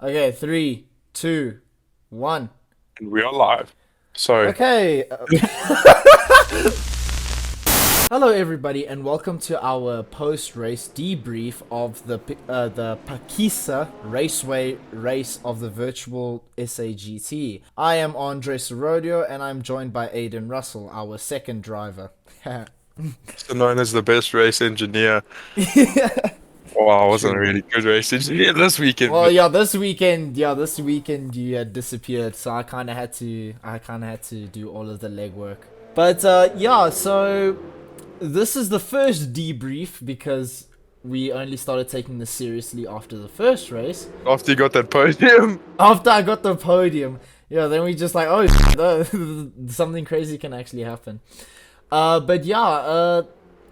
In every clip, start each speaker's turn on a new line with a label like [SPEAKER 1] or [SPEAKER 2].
[SPEAKER 1] Okay, three, two, one.
[SPEAKER 2] And we are live. So,
[SPEAKER 1] Okay. Hello, everybody, and welcome to our post-race debrief of the Phakisa Raceway race of the virtual SAGT. I am Andre Sorodio, and I'm joined by Aiden Russell, our second driver.
[SPEAKER 2] also known as the best race engineer. Well, I wasn't a
[SPEAKER 1] True.
[SPEAKER 2] really good race engineer this weekend,
[SPEAKER 1] Well,
[SPEAKER 2] but
[SPEAKER 1] this weekend you had disappeared, so I kind of had to do all of the legwork. But so this is the first debrief because we only started taking this seriously after the first race.
[SPEAKER 2] after you got that podium,
[SPEAKER 1] After I got the podium, then we just like, oh, something crazy can actually happen. But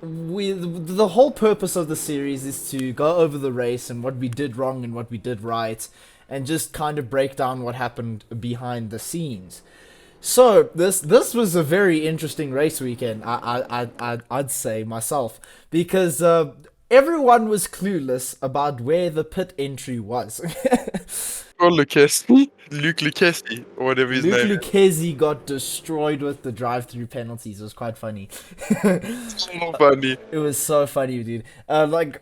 [SPEAKER 1] we the whole purpose of the series is to go over the race and what we did wrong and what we did right, and just kind of break down what happened behind the scenes. So this was a very interesting race weekend. I'd say myself because everyone was clueless about where the pit entry was.
[SPEAKER 2] or Luke Lucchesi, or whatever his
[SPEAKER 1] Luke
[SPEAKER 2] name
[SPEAKER 1] Lucchesi got destroyed with the drive-through penalties. It was quite funny.
[SPEAKER 2] is. So funny.
[SPEAKER 1] It was so funny, dude. Like,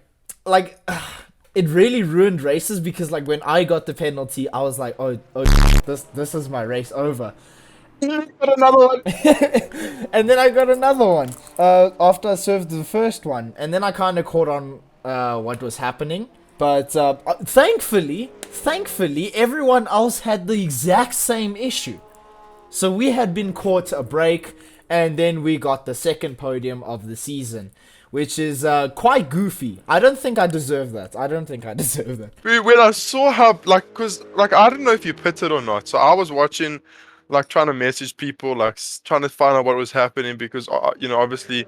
[SPEAKER 1] it really ruined races because, like, when I got the penalty, I was like, oh, this is my race over.
[SPEAKER 2] Got another one.
[SPEAKER 1] And then I got another one after I served the first one, and then I kind of caught on what was happening. But thankfully, everyone else had the exact same issue. So we had been caught a break, and then we got the second podium of the season, which is quite goofy. I don't think I deserve that. I don't think I deserve that.
[SPEAKER 2] When I saw how, like, cause, like, I don't know if you pitted or not. So I was watching, like, trying to message people, like, trying to find out what was happening because, obviously,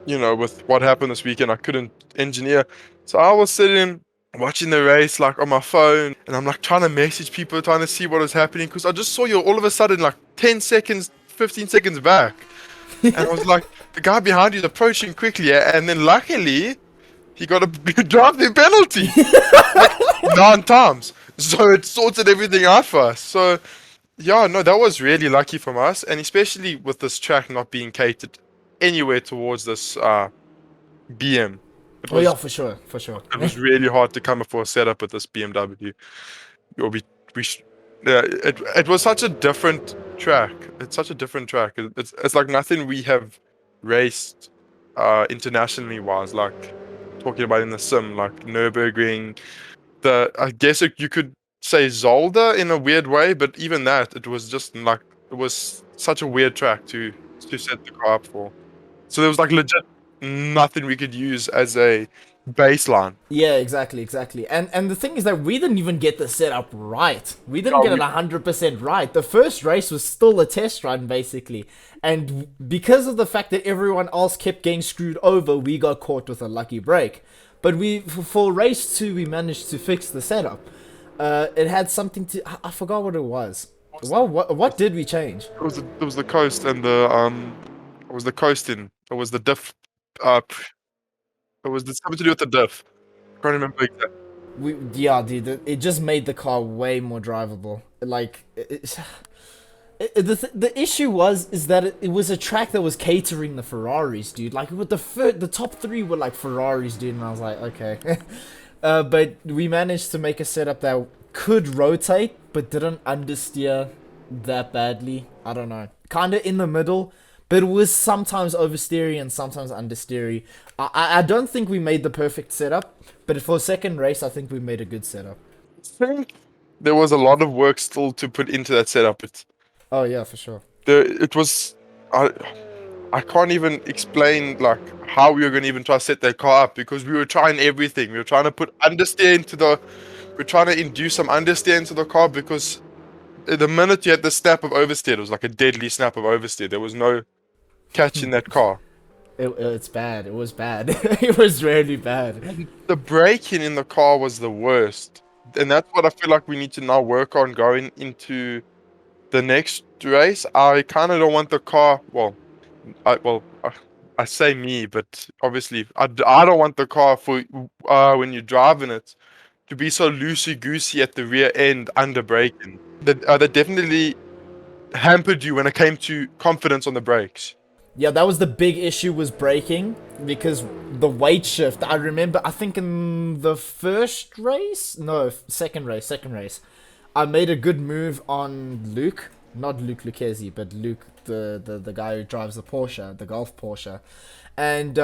[SPEAKER 2] with what happened this weekend, I couldn't engineer. So I was sitting watching the race, like, on my phone, and I'm like trying to message people, trying to see what was happening because I just saw you all of a sudden, like, 10 seconds, 15 seconds back. And I was like, the guy behind you is approaching quickly, and then luckily, he got a driving penalty like 9 times. So it sorted everything out for us. So yeah, no, that was really lucky from us, and especially with this track not being catered anywhere towards this BM. It
[SPEAKER 1] Oh yeah,
[SPEAKER 2] was
[SPEAKER 1] for sure, for sure.
[SPEAKER 2] it was really hard to come up for a setup with this BMW. Or we sh- yeah, it was such a different track. It's such a different track. It's like nothing we have raced internationally wise, like talking about in the sim, like Nürburgring. I guess you could say Zolder in a weird way, but even that, it was just like it was such a weird track to set the car up for. So there was like legit nothing we could use as a baseline.
[SPEAKER 1] Yeah, exactly. And the thing is that we didn't even get the setup right. We didn't
[SPEAKER 2] Yeah,
[SPEAKER 1] get it 100% right. The first race was still a test run, basically. And because of the fact that everyone else kept getting screwed over, we got caught with a lucky break. But for race two, we managed to fix the setup. It had something to. I forgot what it was. Well, what did we change?
[SPEAKER 2] it was the coast and it was the coasting. It was the diff. It was something to do with the diff. I can't remember exactly.
[SPEAKER 1] Yeah, dude, it just made the car way more drivable. Like, the issue is that it was a track that was catering the Ferraris, dude. Like, with the top three were like Ferraris, dude, and I was like, okay. But we managed to make a setup that could rotate, but didn't understeer that badly. I don't know, kind of in the middle, but it was sometimes oversteery and sometimes understeery. I don't think we made the perfect setup, but for second race, I think we made a good setup.
[SPEAKER 2] I think there was a lot of work still to put into that setup.
[SPEAKER 1] Oh yeah, for sure.
[SPEAKER 2] It was. I can't even explain like how we were going to even try to set that car up because we were trying everything. We were trying to put understeer into the. We're trying to induce some understeer into the car because the minute you had the snap of oversteer, it was like a deadly snap of oversteer. There was no catching that car.
[SPEAKER 1] It's bad. It was bad. It was really bad.
[SPEAKER 2] And the braking in the car was the worst, and that's what I feel like we need to now work on going into the next race. I kind of don't want the car. I say me, but obviously I don't want the car for when you're driving it to be so loosey goosey at the rear end under braking. That definitely hampered you when it came to confidence on the brakes.
[SPEAKER 1] Yeah, that was the big issue, was braking, because the weight shift. I remember, I think in the first race, no, second race, I made a good move on Luke, not Luke Lucchesi, but Luke, the guy who drives the Porsche, the Golf Porsche, and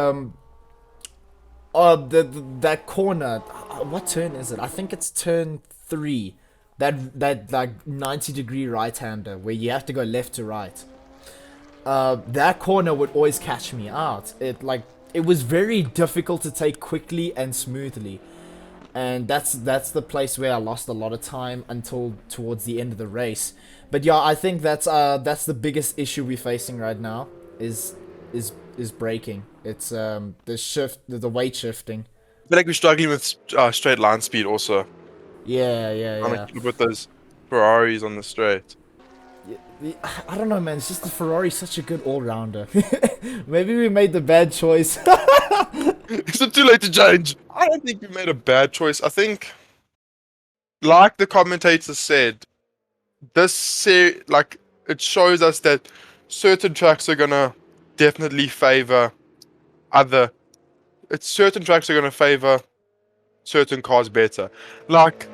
[SPEAKER 1] that corner, what turn is it? I think it's turn 3. That like 90-degree right-hander where you have to go left to right. That corner would always catch me out. It was very difficult to take quickly and smoothly, and that's the place where I lost a lot of time until towards the end of the race. But yeah, I think that's the biggest issue we're facing right now is braking. It's the weight shifting.
[SPEAKER 2] I feel like we're struggling with straight line speed also.
[SPEAKER 1] Yeah.
[SPEAKER 2] Keep up with those Ferraris on the straight.
[SPEAKER 1] I don't know, man. It's just the Ferrari's such a good all-rounder. Maybe we made the bad choice.
[SPEAKER 2] Is it too late to change? I don't think we made a bad choice. I think, like the commentator said, it shows us that certain tracks are gonna definitely favor other. Certain tracks are gonna favor certain cars better. Like,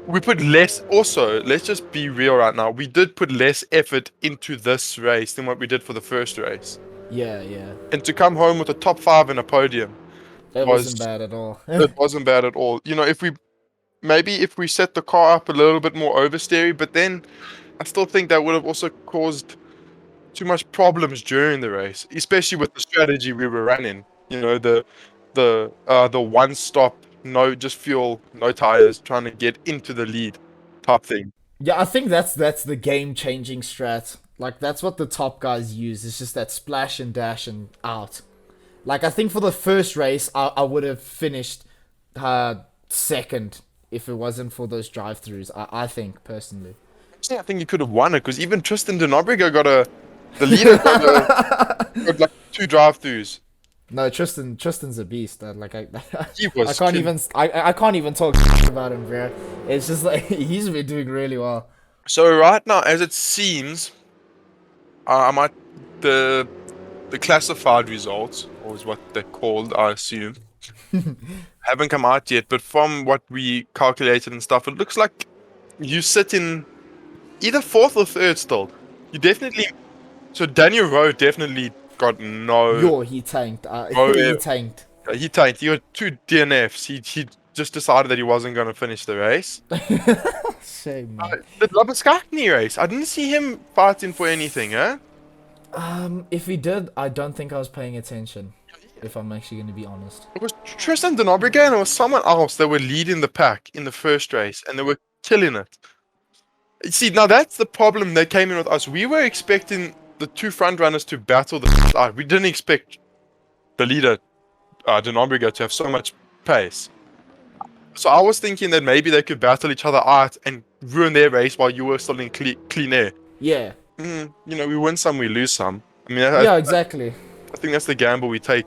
[SPEAKER 2] we put less. Also, let's just be real right now. We did put less effort into this race than what we did for the first race.
[SPEAKER 1] Yeah.
[SPEAKER 2] And to come home with a top 5 and a podium,
[SPEAKER 1] That wasn't bad at all.
[SPEAKER 2] it wasn't bad at all. You know, if we set the car up a little bit more oversteery, but then I still think that would have also caused too much problems during the race, especially with the strategy we were running. You know, the one stop, no, just fuel, no tires, trying to get into the lead type thing.
[SPEAKER 1] Yeah, I think that's the game-changing strat. Like, that's what the top guys use. It's just that splash and dash and out. Like, I think for the first race, I would have finished second if it wasn't for those drive-throughs. I think, personally.
[SPEAKER 2] Actually, I think you could have won it because even Tristan Denobreger the leader got like 2 drive-throughs.
[SPEAKER 1] No, Tristan's a beast.
[SPEAKER 2] He was.
[SPEAKER 1] I can't even talk about him, bro. It's just like he's been doing really well.
[SPEAKER 2] So right now, as it seems, I might the classified results, or is what they're called, I assume, haven't come out yet. But from what we calculated and stuff, it looks like you sit in either 4th or 3rd still. You definitely. So Daniel Rowe definitely got no.
[SPEAKER 1] He tanked.
[SPEAKER 2] He
[SPEAKER 1] tanked.
[SPEAKER 2] He tanked. He got 2 DNFs. He just decided that he wasn't going to finish the race.
[SPEAKER 1] Shame, man.
[SPEAKER 2] The Labuskakny race, I didn't see him fighting for anything, eh?
[SPEAKER 1] If he did, I don't think I was paying attention. If I'm actually going to be honest.
[SPEAKER 2] It was Tristan Denobreger and it was someone else that were leading the pack in the first race, and they were killing it. See, now that's the problem that came in with us. We were expecting the 2 front runners to battle the side. We didn't expect the leader, Denobreger, to have so much pace. So I was thinking that maybe they could battle each other out and ruin their race while you were still in clean air.
[SPEAKER 1] Yeah.
[SPEAKER 2] You know, we win some, we lose some. I mean,
[SPEAKER 1] exactly.
[SPEAKER 2] I think that's the gamble we take.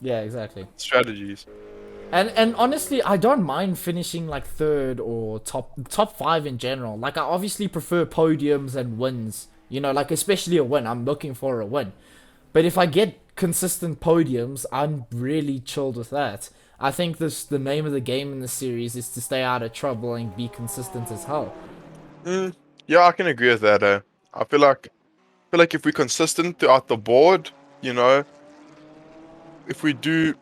[SPEAKER 1] Yeah, exactly.
[SPEAKER 2] Strategies.
[SPEAKER 1] And honestly, I don't mind finishing like 3rd or top 5 in general. Like, I obviously prefer podiums and wins. You know, like, especially a win. I'm looking for a win. But if I get consistent podiums, I'm really chilled with that. I think the name of the game in the series is to stay out of trouble and be consistent as hell.
[SPEAKER 2] Yeah, I can agree with that. I feel like if we're consistent throughout the board, you know, if we do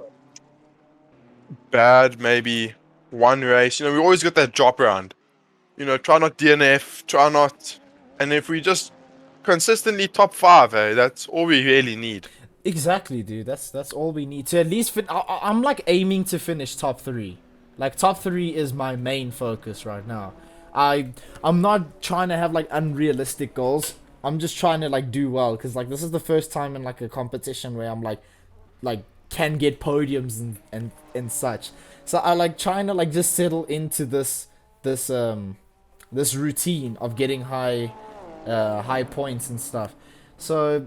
[SPEAKER 2] bad maybe one race, you know, we always get that drop round. You know, try not DNF, try not, and if we just consistently top 5, that's all we really need.
[SPEAKER 1] Exactly, dude. That's all we need to at least I'm like aiming to finish top 3. Like, top 3 is my main focus right now. I'm not trying to have like unrealistic goals. I'm just trying to like do well, because like this is the first time in like a competition where I'm like can get podiums and such. So I like trying to like just settle into this routine of getting high points and stuff. So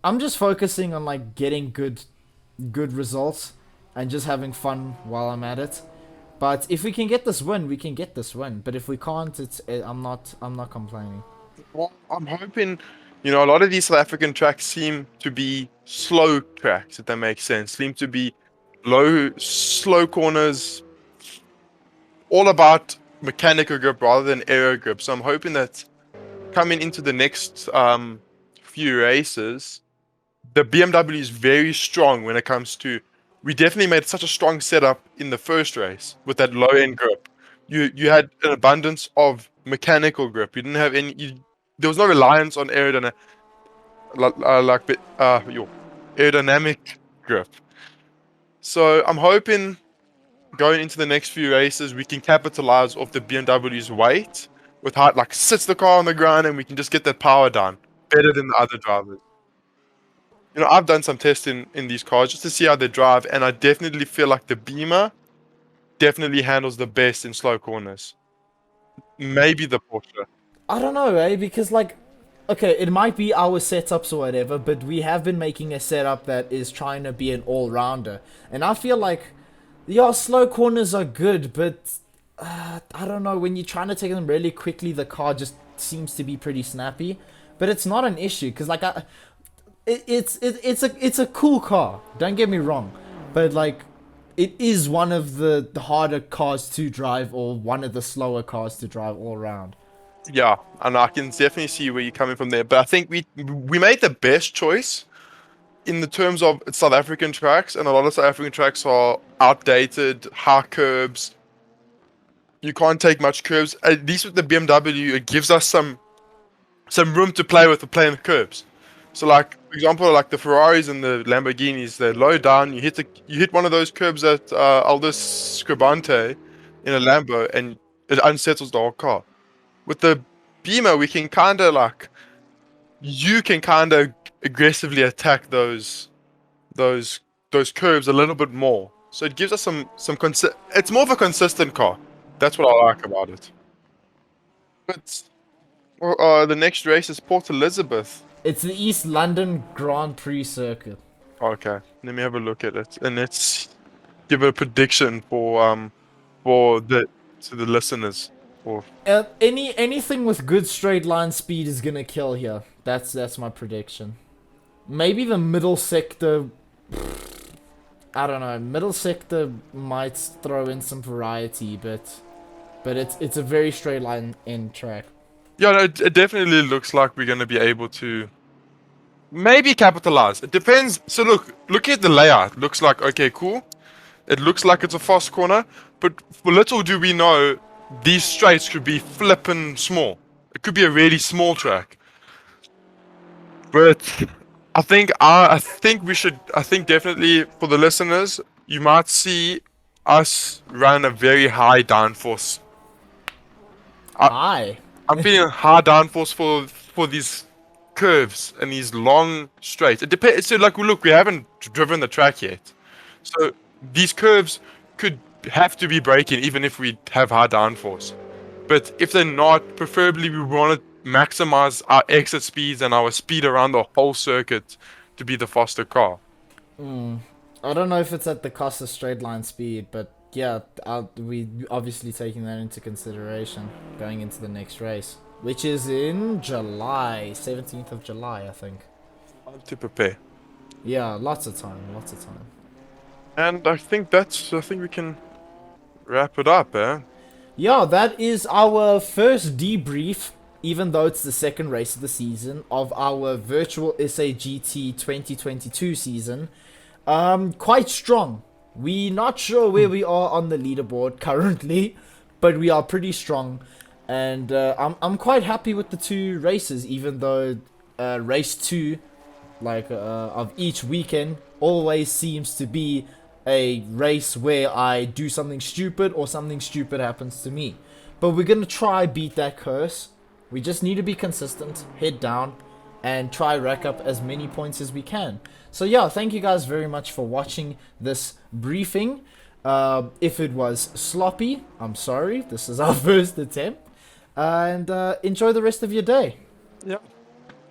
[SPEAKER 1] I'm just focusing on like getting good results and just having fun while I'm at it. But if we can get this win, we can get this win. But if we can't, I'm not complaining.
[SPEAKER 2] Well, I'm hoping, you know, a lot of these South African tracks seem to be slow tracks, if that makes sense. Seem to be slow corners, all about mechanical grip rather than aero grip. So I'm hoping that coming into the next few races, the BMW is very strong when it comes to. We definitely made such a strong setup in the first race with that low end grip. You had an abundance of mechanical grip. You didn't have any. There was no reliance on your aerodynamic grip. So I'm hoping going into the next few races we can capitalize off the BMW's weight with how it like sits the car on the ground and we can just get that power down better than the other drivers. You know, I've done some testing in these cars just to see how they drive, and I definitely feel like the Beamer definitely handles the best in slow corners. Maybe the Porsche.
[SPEAKER 1] I don't know, because like, okay, it might be our setups or whatever, but we have been making a setup that is trying to be an all-rounder, and I feel like, yeah, slow corners are good, but I don't know, when you're trying to take them really quickly, the car just seems to be pretty snappy. But it's not an issue, because like it's a cool car. Don't get me wrong, but like it is one of the harder cars to drive, or one of the slower cars to drive all around.
[SPEAKER 2] Yeah, and I can definitely see where you're coming from there. But I think we made the best choice in the terms of South African tracks, and a lot of South African tracks are outdated, high curbs. You can't take much curves. At least with the BMW, it gives us some room to play with, to play in the curbs. So, like for example, like the Ferraris and the Lamborghinis, they're low down. You hit one of those curbs at Aldous Scribante in a Lambo, and it unsettles the whole car. With the Beamer, we can kind of like you can kind of aggressively attack those curves a little bit more. So it gives us it's more of a consistent car. That's what I like about it. But the next race is Port Elizabeth.
[SPEAKER 1] It's the East London Grand Prix circuit.
[SPEAKER 2] Okay, let me have a look at it, and let's give a prediction for the to the listeners. Or
[SPEAKER 1] Anything with good straight line speed is gonna kill here. That's my prediction. Maybe the middle sector. I don't know. Middle sector might throw in some variety, but it's a very straight line in track.
[SPEAKER 2] Yeah, no, it definitely looks like we're going to be able to maybe capitalize. It depends. So look at the layout. Looks like, okay, cool. It looks like it's a fast corner, but for little do we know, these straights could be flippin' small. It could be a really small track. But I think definitely for the listeners, you might see us run a very high downforce.
[SPEAKER 1] Hi.
[SPEAKER 2] I'm feeling high downforce for these curves and these long straights. It depends. So like, look, we haven't driven the track yet, so these curves could have to be braking even if we have high downforce. But if they're not, preferably we want to maximize our exit speeds and our speed around the whole circuit to be the faster car.
[SPEAKER 1] I don't know if it's at the cost of straight line speed, but yeah, we obviously taking that into consideration going into the next race, which is in July, 17th of July, I think.
[SPEAKER 2] Time to prepare.
[SPEAKER 1] Yeah, lots of time.
[SPEAKER 2] And I think we can wrap it up, eh?
[SPEAKER 1] Yeah, that is our first debrief, even though it's the second race of the season, of our virtual SAGT 2022 season. Quite strong. We're not sure where we are on the leaderboard currently, but we are pretty strong. And I'm quite happy with the two races, even though race 2, like of each weekend, always seems to be a race where I do something stupid or something stupid happens to me. But we're going to try beat that curse. We just need to be consistent, head down, and try rack up as many points as we can. So yeah, thank you guys very much for watching this briefing. If it was sloppy, I'm sorry. This is our first attempt. And enjoy the rest of your day.
[SPEAKER 2] Yeah.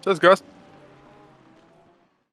[SPEAKER 2] Cheers, guys.